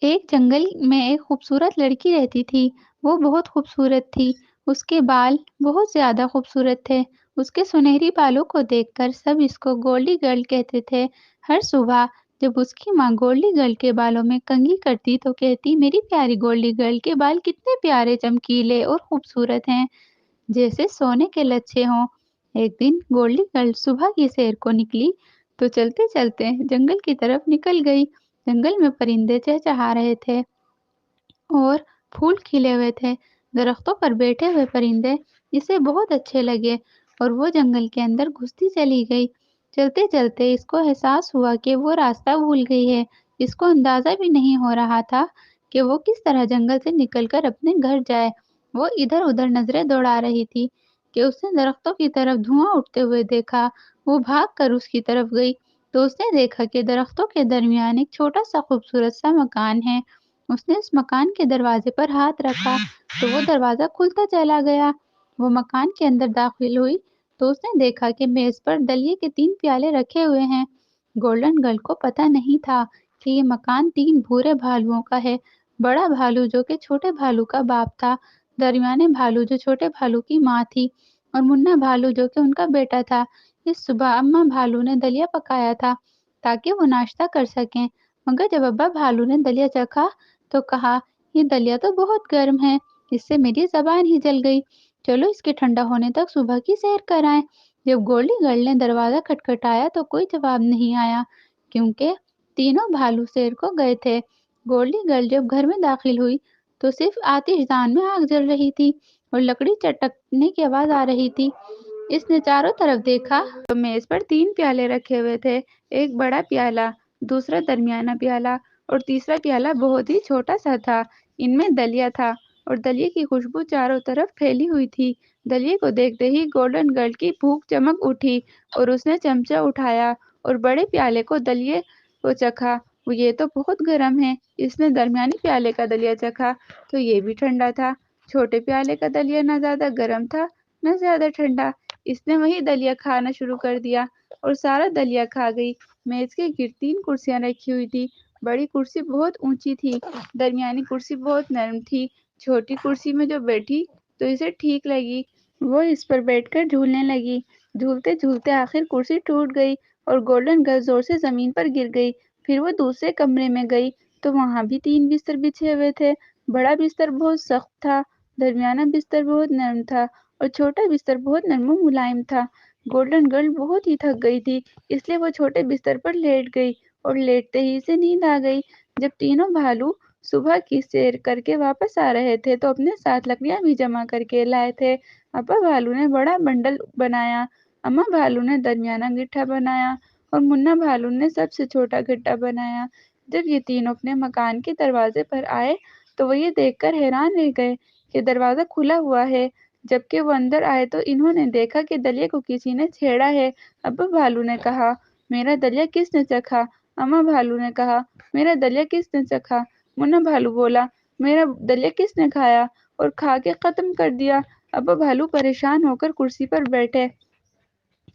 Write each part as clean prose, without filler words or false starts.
ایک جنگل میں ایک خوبصورت لڑکی رہتی تھی۔ وہ بہت خوبصورت تھی۔ اس کے بال بہت زیادہ خوبصورت تھے۔ اس کے سنہری بالوں کو دیکھ کر سب اس کو گولڈی گرل کہتے تھے۔ ہر صبح جب اس کی ماں گولڈی گرل کے بالوں میں کنگھی کرتی تو کہتی، میری پیاری گولڈی گرل کے بال کتنے پیارے، چمکیلے اور خوبصورت ہیں، جیسے سونے کے لچھے ہوں۔ ایک دن گولڈی گرل صبح کی سیر کو نکلی تو چلتے چلتے جنگل کی طرف نکل گئی۔ جنگل میں پرندے چہچہا رہے تھے اور پھول کھلے ہوئے تھے۔ درختوں پر بیٹھے ہوئے پرندے اسے بہت اچھے لگے اور وہ جنگل کے اندر گھستی چلی گئی۔ چلتے چلتے اس کو احساس ہوا کہ وہ راستہ بھول گئی ہے۔ اس کو اندازہ بھی نہیں ہو رہا تھا کہ وہ کس طرح جنگل سے نکل کر اپنے گھر جائے۔ وہ ادھر ادھر نظریں دوڑا رہی تھی کہ اس نے درختوں کی طرف دھواں اٹھتے ہوئے دیکھا۔ وہ بھاگ کر اس کی طرف گئی تو اس نے دیکھا کہ درختوں کے درمیان ایک چھوٹا سا خوبصورت سا مکان ہے۔ اس نے اس مکان کے دروازے پر ہاتھ رکھا تو وہ دروازہ کھلتا چلا گیا۔ وہ مکان کے اندر داخل ہوئی تو اس نے دیکھا کہ میز پر دلیے کے 3 پیالے رکھے ہوئے ہیں۔ گولڈن گرل کو پتہ نہیں تھا کہ یہ مکان 3 بھورے بھالوؤں کا ہے۔ بڑا بھالو جو کہ چھوٹے بھالو کا باپ تھا، درمیانے بھالو جو چھوٹے بھالو کی ماں تھی، اور منا بھالو جو کہ ان کا بیٹا تھا۔ اس صبح اماں بھالو نے دلیا پکایا تھا تاکہ وہ ناشتہ کر سکیں، مگر جب ابا بھالو نے دلیا چکھا تو کہا، یہ دلیا تو بہت گرم ہے، اس سے میری زبان ہی جل گئی، چلو اس کے ٹھنڈا ہونے تک صبح کی سیر کرائیں۔ جب گولڈی گرل نے دروازہ کھٹکھٹایا تو کوئی جواب نہیں آیا، کیونکہ تینوں بھالو سیر کو گئے تھے۔ گولڈی گرل جب گھر میں داخل ہوئی تو صرف آتش دان میں آگ جل رہی تھی اور لکڑی چٹکنے کی آواز آ رہی تھی۔ اس نے چاروں طرف دیکھا تو میز پر 3 پیالے رکھے ہوئے تھے، ایک بڑا پیالہ، دوسرا درمیانہ پیالہ اور تیسرا پیالہ بہت ہی چھوٹا سا تھا۔ ان میں دلیا تھا اور دلیے کی خوشبو چاروں طرف پھیلی ہوئی تھی۔ دلیے کو دیکھتے ہی گولڈن گرل کی بھوک چمک اٹھی اور اس نے چمچہ اٹھایا اور بڑے پیالے کو دلیے کو چکھا۔ وہ یہ تو بہت گرم ہے۔ اس نے درمیانی پیالے کا دلیا چکھا تو یہ بھی ٹھنڈا تھا۔ چھوٹے پیالے کا دلیا نہ زیادہ گرم تھا نہ زیادہ ٹھنڈا۔ اس نے وہی دلیا کھانا شروع کر دیا اور سارا دلیا کھا گئی۔ میز کے گرد 3 کرسیاں رکھی ہوئی تھی۔ بڑی کرسی بہت اونچی تھی، درمیانی کرسی بہت نرم تھی۔ چھوٹی کرسی میں جو بیٹھی تو اسے ٹھیک لگی، وہ اس پر بیٹھ کر جھولنے لگی۔ جھولتے جھولتے آخر کرسی ٹوٹ گئی اور گولڈن گرل زور سے زمین پر گر گئی۔ پھر وہ دوسرے کمرے میں گئی تو وہاں بھی 3 بستر بچھے ہوئے تھے۔ بڑا بستر بہت سخت تھا، درمیانہ بستر بہت نرم تھا اور چھوٹا بستر بہت نرم و ملائم تھا۔ گولڈن گرل بہت ہی تھک گئی تھی، اس لیے وہ چھوٹے بستر پر لیٹ گئی اور لیٹتے ہی اسے نیند آ گئی۔ جب تینوں بھالو صبح کی سیر کر کے واپس آ رہے تھے تو اپنے ساتھ لکڑیاں بھی جمع کر کے لائے تھے۔ ابا بھالو نے بڑا بنڈل بنایا، اماں بھالو نے درمیانہ گٹھا بنایا اور منا بھالو نے سب سے چھوٹا گٹھا بنایا۔ جب یہ تینوں اپنے مکان کے دروازے پر آئے تو وہ یہ دیکھ کر حیران رہ گئے کہ دروازہ کھلا ہوا ہے۔ جبکہ وہ اندر آئے تو انہوں نے دیکھا کہ دلیے کو کسی نے چھیڑا ہے۔ ابا بھالو نے کہا، میرا دلیا کس نے چکھا؟ اماں بھالو نے کہا، میرا دلیا کس نے چکھا؟ منا بھالو بولا، میرا دلیا کس نے کھایا اور کھا کے ختم کر دیا؟ ابا بھالو پریشان ہو کر کرسی پر بیٹھے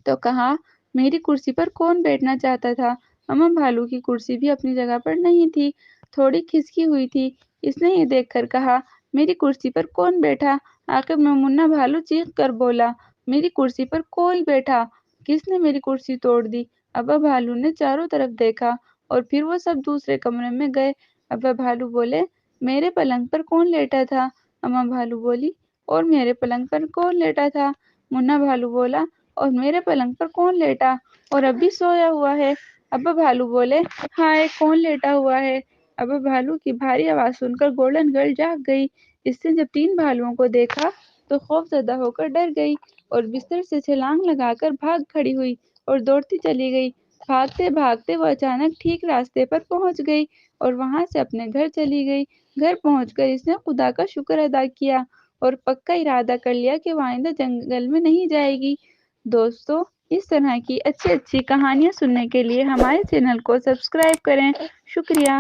تو کہا، میری کرسی پر کون بیٹھنا چاہتا تھا؟ اماں بھالو کی کرسی بھی اپنی جگہ پر نہیں تھی، تھوڑی کھسکی ہوئی تھی۔ اس نے یہ دیکھ کر کہا، میری کرسی پر کون بیٹھا؟ آخر میں منا بھالو چیخ کر بولا، میری کرسی پر کوئی بیٹھا، کس نے میری کرسی توڑ دی؟ ابا بھالو نے چاروں طرف دیکھا اور پھر وہ سب دوسرے کمرے میں گئے۔ ابا بھالو بولے، میرے پلنگ پر کون لیٹا تھا؟ اماں بھالو بولی، اور میرے پلنگ پر کون لیٹا تھا؟ منا بھالو بولا، اور میرے پلنگ پر کون لیٹا اور اب بھی سویا ہوا ہے؟ ابا بھالو بولے، ہائے، کون لیٹا ہوا ہے؟ ابا بھالو کی بھاری آواز سن کر گولڈن گرل جاگ گئی۔ اس نے جب 3 بھالوؤں کو دیکھا تو خوف زدہ ہو کر ڈر گئی اور بستر سے چھلانگ لگا کر بھاگ کھڑی ہوئی اور دوڑتی چلی گئی۔ بھاگتے بھاگتے وہ اچانک ٹھیک راستے پر پہنچ گئی اور وہاں سے اپنے گھر چلی گئی۔ گھر پہنچ کر اس نے خدا کا شکر ادا کیا اور پکا ارادہ کر لیا کہ وہ آئندہ جنگل میں نہیں جائے گی۔ دوستو، اس طرح کی اچھی اچھی کہانیاں سننے کے لیے ہمارے چینل کو سبسکرائب کریں۔ شکریہ۔